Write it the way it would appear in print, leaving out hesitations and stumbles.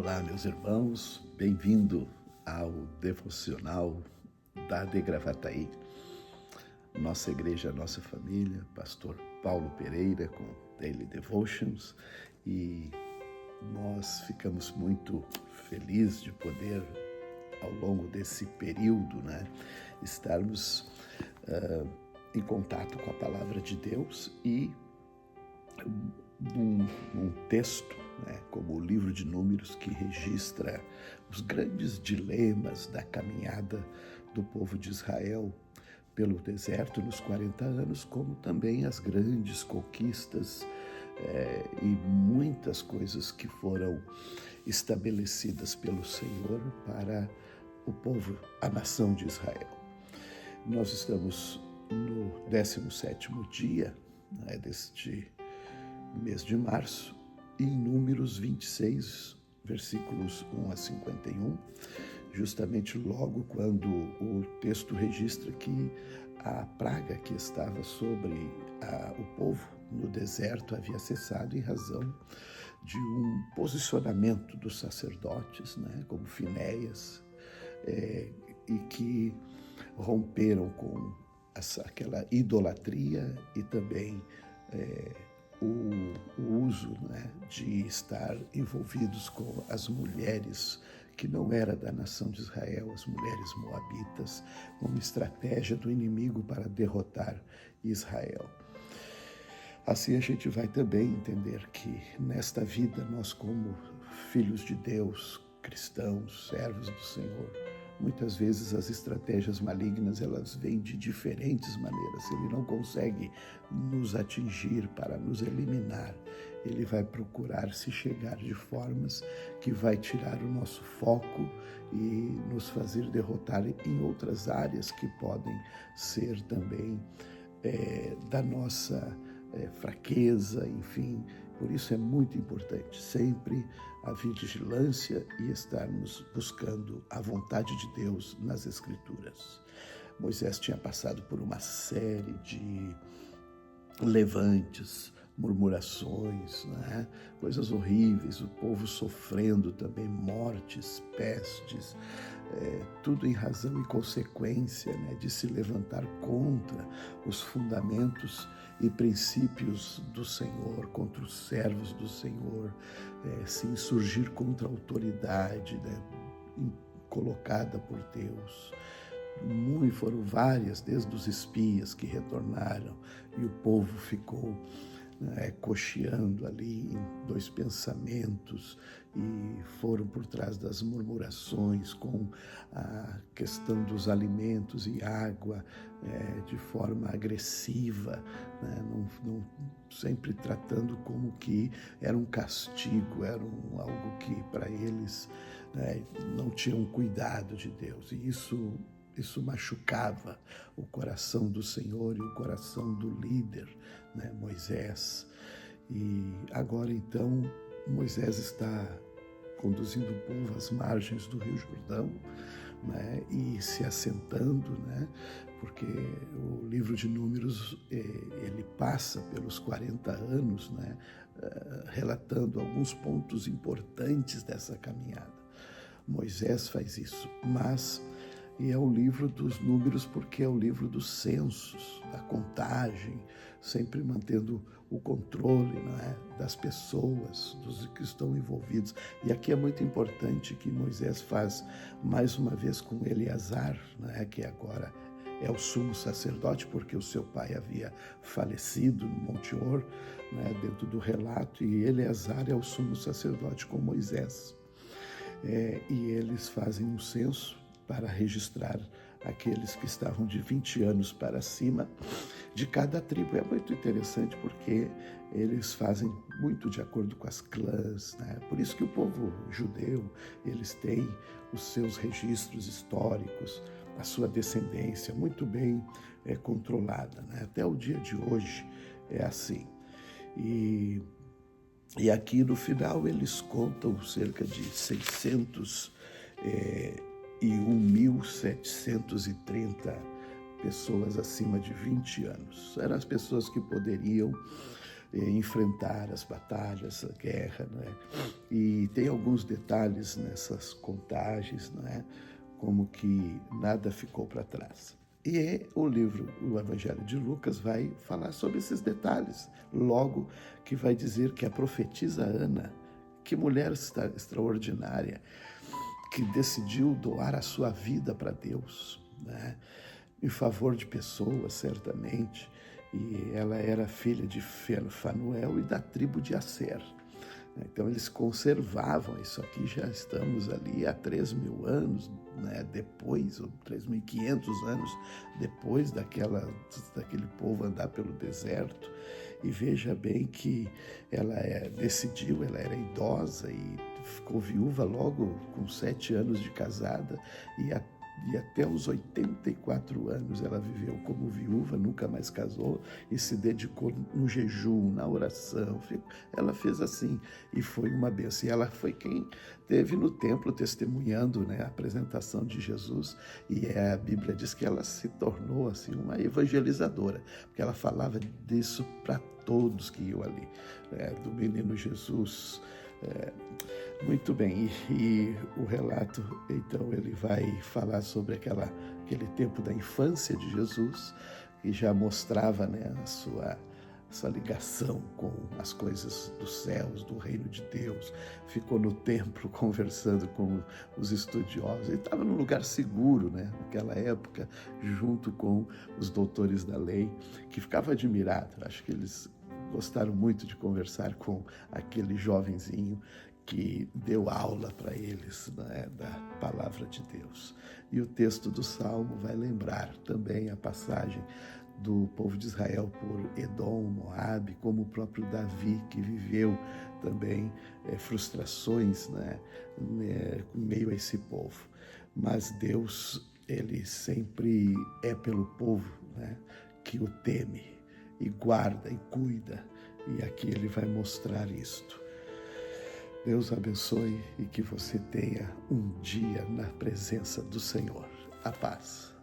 Olá, meus irmãos, bem-vindo ao devocional da De Gravataí. Nossa igreja, nossa família, pastor Paulo Pereira com Daily Devotions, e nós ficamos muito felizes de poder, ao longo desse período, estarmos em contato com a palavra de Deus e num texto, como o livro de Números, que registra os grandes dilemas da caminhada do povo de Israel pelo deserto nos 40 anos, como também as grandes conquistas e muitas coisas que foram estabelecidas pelo Senhor para o povo, a nação de Israel. Nós estamos no 17º dia deste mês de março, em Números 26, versículos 1 a 51, justamente logo quando o texto registra que a praga que estava sobre o povo no deserto havia cessado em razão de um posicionamento dos sacerdotes, como Finéias, e que romperam com aquela idolatria e também o uso de estar envolvidos com as mulheres que não era da nação de Israel, as mulheres moabitas, como estratégia do inimigo para derrotar Israel. Assim a gente vai também entender que nesta vida nós, como filhos de Deus, cristãos, servos do Senhor, muitas vezes as estratégias malignas, elas vêm de diferentes maneiras. Ele não consegue nos atingir para nos eliminar. Ele vai procurar se chegar de formas que vai tirar o nosso foco e nos fazer derrotar em outras áreas que podem ser também da nossa fraqueza, enfim. Por isso é muito importante sempre a vigilância e estarmos buscando a vontade de Deus nas Escrituras. Moisés tinha passado por uma série de levantes, murmurações, coisas horríveis, o povo sofrendo também mortes, pestes, tudo em razão e consequência de se levantar contra os fundamentos e princípios do Senhor, contra os servos do Senhor, se insurgir contra a autoridade colocada por Deus. Foram várias, desde os espias que retornaram, e o povo ficou cocheando ali em dois pensamentos e foram por trás das murmurações com a questão dos alimentos e água de forma agressiva, não, sempre tratando como que era um castigo, era algo que para eles não tinham cuidado de Deus, e isso machucava o coração do Senhor e o coração do líder, Moisés. E agora então Moisés está conduzindo o povo às margens do Rio Jordão, e se assentando, porque o livro de Números ele passa pelos 40 anos, relatando alguns pontos importantes dessa caminhada. Moisés faz isso, e é o livro dos números porque é o livro dos censos, da contagem, sempre mantendo o controle das pessoas, dos que estão envolvidos. E aqui é muito importante que Moisés faz mais uma vez com Eleazar, que agora é o sumo sacerdote, porque o seu pai havia falecido no Monte Hor, dentro do relato, e Eleazar é o sumo sacerdote com Moisés. E eles fazem um censo para registrar aqueles que estavam de 20 anos para cima de cada tribo. É muito interessante porque eles fazem muito de acordo com as clãs, Por isso que o povo judeu, eles têm os seus registros históricos, a sua descendência muito bem controlada, Até o dia de hoje é assim. E aqui no final eles contam cerca de 601.730 pessoas acima de 20 anos. Eram as pessoas que poderiam enfrentar as batalhas, a guerra, não é? E tem alguns detalhes nessas contagens, não é? Como que nada ficou para trás. E o Evangelho de Lucas vai falar sobre esses detalhes, logo que vai dizer que a profetisa Ana, que mulher extraordinária, que decidiu doar a sua vida para Deus, né? Em favor de pessoas, certamente, e ela era filha de Fanuel e da tribo de Asser. Então eles conservavam isso aqui, já estamos ali há 3.000 anos, né, depois, ou 3.500 anos depois daquele povo andar pelo deserto. E veja bem que ela decidiu, ela era idosa e ficou viúva logo com 7 anos de casada e até os 84 anos ela viveu como viúva, nunca mais casou e se dedicou no jejum, na oração. Ela fez assim e foi uma bênção. E ela foi quem esteve no templo testemunhando, né, a apresentação de Jesus, e a Bíblia diz que ela se tornou assim uma evangelizadora, porque ela falava disso para todos que iam ali, do menino Jesus. Muito bem, e o relato, então, ele vai falar sobre aquele tempo da infância de Jesus, que já mostrava, né, a sua ligação com as coisas dos céus, do reino de Deus. Ficou no templo conversando com os estudiosos. Ele estava num lugar seguro, né, naquela época, junto com os doutores da lei, que ficava admirado. Acho que eles gostaram muito de conversar com aquele jovenzinho que deu aula para eles, né, da palavra de Deus. E o texto do Salmo vai lembrar também a passagem do povo de Israel por Edom, Moabe, como o próprio Davi, que viveu também frustrações, né, em meio a esse povo. Mas Deus, ele sempre é pelo povo, né, que o teme e guarda e cuida, e aqui ele vai mostrar isto. Deus abençoe e que você tenha um dia na presença do Senhor. A paz.